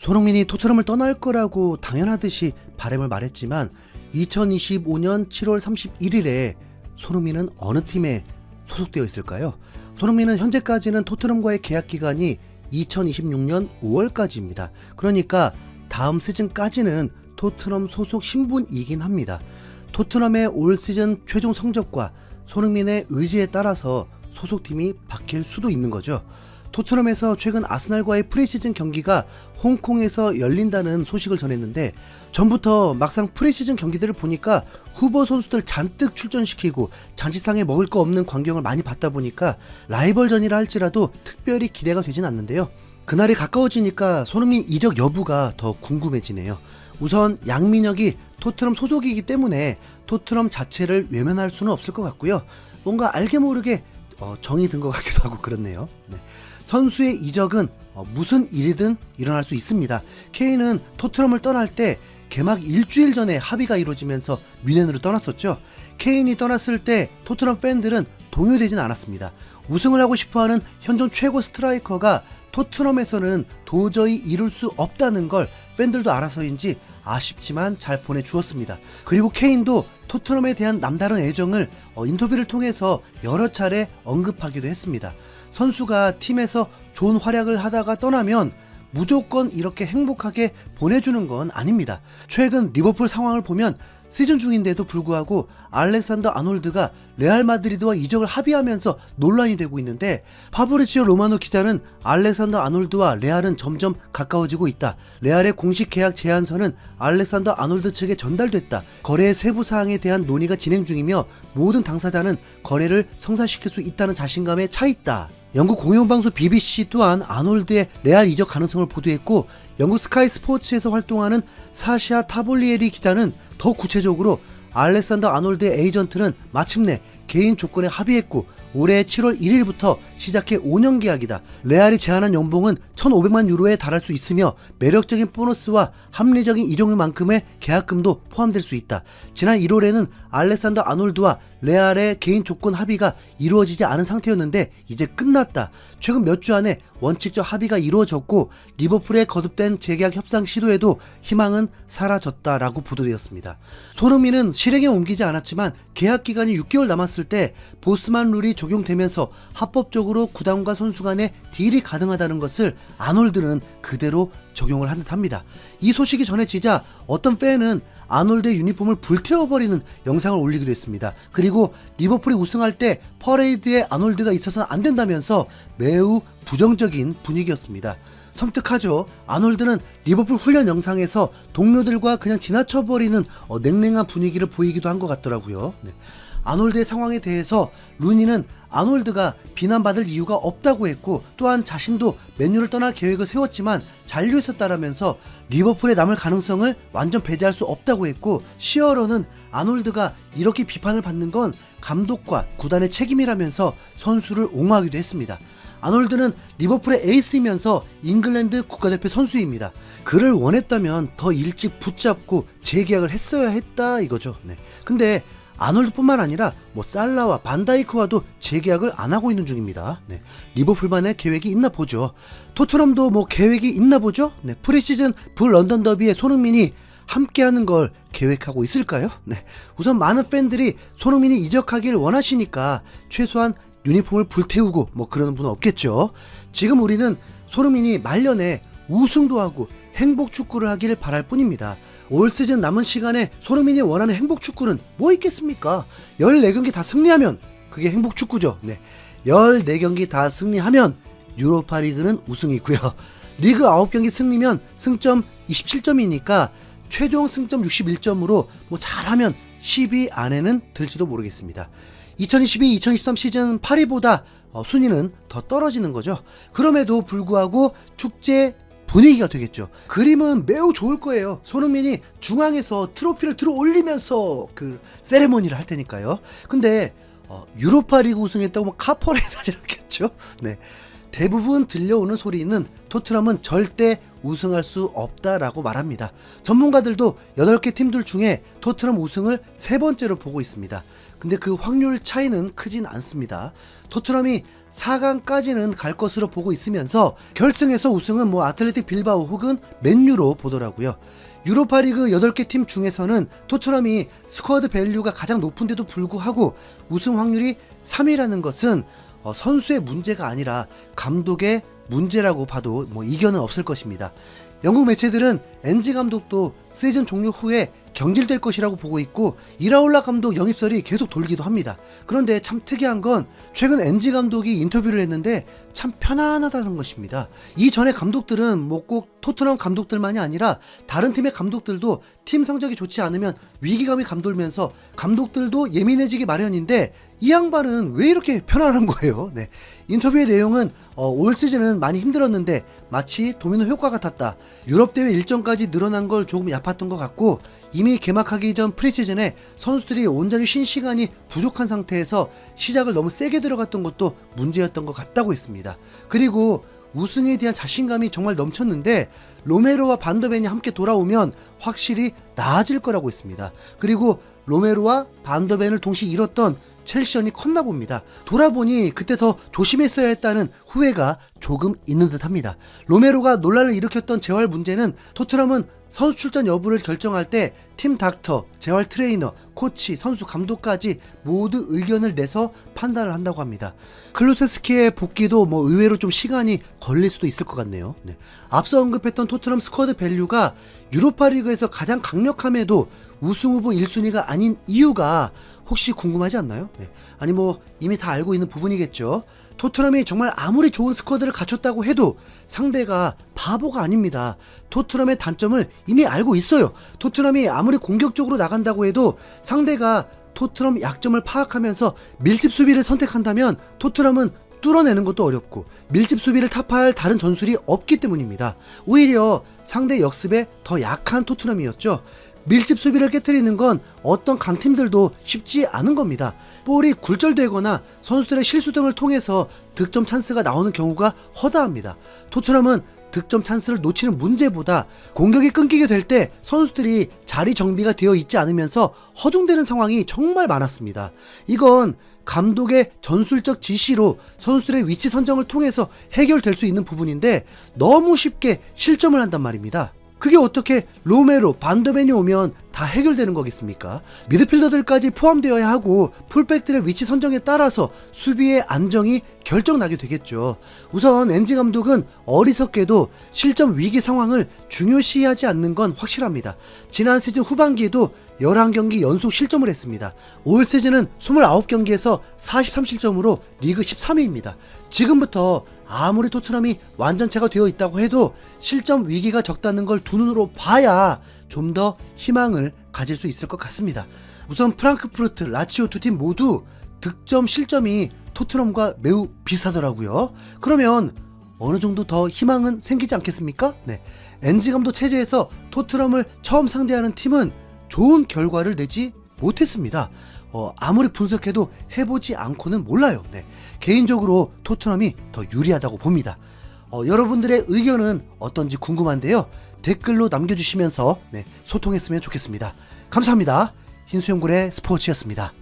손흥민이 토트넘을 떠날 거라고 당연하듯이 바람을 말했지만 2025년 7월 31일에 손흥민은 어느 팀에 소속되어 있을까요? 손흥민은 현재까지는 토트넘과의 계약 기간이 2026년 5월까지입니다. 그러니까 다음 시즌까지는 토트넘 소속 신분이긴 합니다. 토트넘의 올 시즌 최종 성적과 손흥민의 의지에 따라서 소속팀이 바뀔 수도 있는 거죠. 토트넘에서 최근 아스날과의 프리시즌 경기가 홍콩에서 열린다는 소식을 전했는데, 전부터 막상 프리시즌 경기들을 보니까 후보 선수들 잔뜩 출전시키고 잔치상에 먹을 거 없는 광경을 많이 봤다 보니까 라이벌전이라 할지라도 특별히 기대가 되진 않는데요. 그날이 가까워지니까 손흥민 이적 여부가 더 궁금해지네요. 우선 양민혁이 토트넘 소속이기 때문에 토트넘 자체를 외면할 수는 없을 것 같고요. 뭔가 알게 모르게 정이 든 것 같기도 하고 그렇네요. 네. 선수의 이적은 무슨 일이든 일어날 수 있습니다. 케인은 토트넘을 떠날 때 개막 일주일 전에 합의가 이루어지면서 뮌헨으로 떠났었죠. 케인이 떠났을 때 토트넘 팬들은 동요되진 않았습니다. 우승을 하고 싶어하는 현존 최고 스트라이커가 토트넘에서는 도저히 이룰 수 없다는 걸 팬들도 알아서인지 아쉽지만 잘 보내주었습니다. 그리고 케인도 토트넘에 대한 남다른 애정을 인터뷰를 통해서 여러 차례 언급하기도 했습니다. 선수가 팀에서 좋은 활약을 하다가 떠나면 무조건 이렇게 행복하게 보내주는 건 아닙니다. 최근 리버풀 상황을 보면 시즌 중인데도 불구하고 알렉산더 아놀드가 레알 마드리드와 이적을 합의하면서 논란이 되고 있는데, 파브리치오 로마노 기자는 알렉산더 아놀드와 레알은 점점 가까워지고 있다. 레알의 공식 계약 제안서는 알렉산더 아놀드 측에 전달됐다. 거래의 세부 사항에 대한 논의가 진행 중이며 모든 당사자는 거래를 성사시킬 수 있다는 자신감에 차 있다. 영국 공영방송 BBC 또한 아놀드의 레알 이적 가능성을 보도했고, 영국 스카이 스포츠에서 활동하는 사시아 타볼리에리 기자는 더 구체적으로 알렉산더 아놀드의 에이전트는 마침내 개인 조건에 합의했고 올해 7월 1일부터 시작해 5년 계약이다. 레알이 제안한 연봉은 1,500만 유로에 달할 수 있으며 매력적인 보너스와 합리적인 이적료만큼의 계약금도 포함될 수 있다. 지난 1월에는 알렉산더 아놀드와 레알의 개인 조건 합의가 이루어지지 않은 상태였는데 이제 끝났다. 최근 몇 주 안에 원칙적 합의가 이루어졌고 리버풀에 거듭된 재계약 협상 시도에도 희망은 사라졌다라고 보도되었습니다. 손흥민은 실행에 옮기지 않았지만 계약 기간이 6개월 남았을 때 보스만 룰이 적용되면서 합법적으로 구단과 선수 간의 딜이 가능하다는 것을 아놀드는 그대로 적용을 한 듯합니다. 이 소식이 전해지자 어떤 팬은 아놀드의 유니폼을 불태워버리는 영상을 올리기도 했습니다. 그리고 리버풀이 우승할 때 퍼레이드에 아놀드가 있어서는 안 된다면서 매우 부정적인 분위기였습니다. 섬뜩하죠. 아놀드는 리버풀 훈련 영상에서 동료들과 그냥 지나쳐버리는 냉랭한 분위기를 보이기도 한 것 같더라고요. 네. 아놀드의 상황에 대해서 루니는 아놀드가 비난받을 이유가 없다고 했고, 또한 자신도 맨유를 떠날 계획을 세웠지만 잔류했었다라면서 리버풀에 남을 가능성을 완전 배제할 수 없다고 했고, 시어러는 아놀드가 이렇게 비판을 받는 건 감독과 구단의 책임이라면서 선수를 옹호하기도 했습니다. 아놀드는 리버풀의 에이스이면서 잉글랜드 국가대표 선수입니다. 그를 원했다면 더 일찍 붙잡고 재계약을 했어야 했다 이거죠. 네. 근데 아놀드뿐만 아니라 살라와 반다이크와도 재계약을 안 하고 있는 중입니다. 네. 리버풀만의 계획이 있나 보죠. 토트넘도 계획이 있나 보죠. 네. 프리시즌 불 런던 더비에 손흥민이 함께하는 걸 계획하고 있을까요? 네. 우선 많은 팬들이 손흥민이 이적하길 원하시니까 최소한 유니폼을 불태우고 그러는 분은 없겠죠. 지금 우리는 손흥민이 말년에 우승도 하고 행복 축구를 하길 바랄 뿐입니다. 올 시즌 남은 시간에 손흥민이 원하는 행복 축구는 뭐 있겠습니까? 14경기 다 승리하면 그게 행복 축구죠. 네. 14경기 다 승리하면 유로파 리그는 우승이고요. 리그 9경기 승리면 승점 27점이니까 최종 승점 61점으로 잘하면 10위 안에는 들지도 모르겠습니다. 2022-2023 시즌 8위보다 순위는 더 떨어지는 거죠. 그럼에도 불구하고 축제 분위기가 되겠죠. 그림은 매우 좋을 거예요. 손흥민이 중앙에서 트로피를 들어 올리면서 그 세레모니를 할 테니까요. 근데 유로파 리그 우승했다고 카퍼레이드 하진 않겠죠. 네. 대부분 들려오는 소리는 토트넘은 절대 우승할 수 없다라고 말합니다. 전문가들도 8개 팀들 중에 토트넘 우승을 3번째로 보고 있습니다. 근데 그 확률 차이는 크진 않습니다. 토트넘이 4강까지는 갈 것으로 보고 있으면서 결승에서 우승은 아틀레틱 빌바오 혹은 맨유로 보더라고요. 유로파리그 8개 팀 중에서는 토트넘이 스쿼드 밸류가 가장 높은데도 불구하고 우승 확률이 3위라는 것은 선수의 문제가 아니라 감독의 문제라고 봐도 이견은 없을 것입니다. 영국 매체들은 엔지 감독도 시즌 종료 후에 경질될 것이라고 보고 있고 이라올라 감독 영입설이 계속 돌기도 합니다. 그런데 참 특이한 건 최근 엔지 감독이 인터뷰를 했는데 참 편안하다는 것입니다. 이전에 감독들은 꼭 토트넘 감독들만이 아니라 다른 팀의 감독들도 팀 성적이 좋지 않으면 위기감이 감돌면서 감독들도 예민해지기 마련인데 이 양반은 왜 이렇게 편안한 거예요? 네. 인터뷰의 내용은 올 시즌은 많이 힘들었는데 마치 도미노 효과 같았다. 유럽 대회 일정까지 늘어난 걸 조금 얕봤던 것 같고 이미 개막하기 전 프리시즌에 선수들이 온전히 쉰 시간이 부족한 상태에서 시작을 너무 세게 들어갔던 것도 문제였던 것 같다고 했습니다. 그리고 우승에 대한 자신감이 정말 넘쳤는데 로메로와 반더벤이 함께 돌아오면 확실히 나아질 거라고 했습니다. 그리고 로메로와 반더벤을 동시에 잃었던 첼시언이 컸나 봅니다. 돌아보니 그때 더 조심했어야 했다는 후회가 조금 있는 듯 합니다. 로메로가 논란을 일으켰던 재활 문제는 토트넘은 선수 출전 여부를 결정할 때 팀 닥터, 재활 트레이너, 코치, 선수 감독까지 모두 의견을 내서 판단을 한다고 합니다. 클루세스키의 복귀도 의외로 좀 시간이 걸릴 수도 있을 것 같네요. 네. 앞서 언급했던 토트넘 스쿼드 밸류가 유로파리그에서 가장 강력함에도 우승 후보 1순위가 아닌 이유가 혹시 궁금하지 않나요? 네. 아니 이미 다 알고 있는 부분이겠죠. 토트넘이 정말 아무리 좋은 스쿼드를 갖췄다고 해도 상대가 바보가 아닙니다. 토트넘의 단점을 이미 알고 있어요. 토트넘이 아무리 공격적으로 나간다고 해도 상대가 토트넘 약점을 파악하면서 밀집 수비를 선택한다면 토트넘은 뚫어내는 것도 어렵고 밀집 수비를 타파할 다른 전술이 없기 때문입니다. 오히려 상대 역습에 더 약한 토트넘이었죠. 밀집 수비를 깨트리는 건 어떤 강팀들도 쉽지 않은 겁니다. 볼이 굴절되거나 선수들의 실수 등을 통해서 득점 찬스가 나오는 경우가 허다합니다. 토트넘은 득점 찬스를 놓치는 문제보다 공격이 끊기게 될 때 선수들이 자리 정비가 되어 있지 않으면서 허둥대는 상황이 정말 많았습니다. 이건 감독의 전술적 지시로 선수들의 위치 선정을 통해서 해결될 수 있는 부분인데 너무 쉽게 실점을 한단 말입니다. 그게 어떻게 로메로, 반더벤이 오면 다 해결되는 거겠습니까? 미드필더들까지 포함되어야 하고 풀백들의 위치 선정에 따라서 수비의 안정이 결정나게 되겠죠. 우선 엔지 감독은 어리석게도 실점 위기 상황을 중요시하지 않는 건 확실합니다. 지난 시즌 후반기에도 11경기 연속 실점을 했습니다. 올 시즌은 29경기에서 43실점으로 리그 13위입니다. 지금부터 아무리 토트넘이 완전체가 되어 있다고 해도 실점 위기가 적다는 걸 두 눈으로 봐야 좀 더 희망을 가질 수 있을 것 같습니다. 우선 프랑크푸르트, 라치오 두 팀 모두 득점 실점이 토트넘과 매우 비슷하더라고요. 그러면 어느 정도 더 희망은 생기지 않겠습니까? 네. 엔지 감독 체제에서 토트넘을 처음 상대하는 팀은 좋은 결과를 내지 못했습니다. 아무리 분석해도 해보지 않고는 몰라요. 네. 개인적으로 토트넘이 더 유리하다고 봅니다. 여러분들의 의견은 어떤지 궁금한데요. 댓글로 남겨주시면서 소통했으면 좋겠습니다. 감사합니다. 흰수염고래 스포츠였습니다.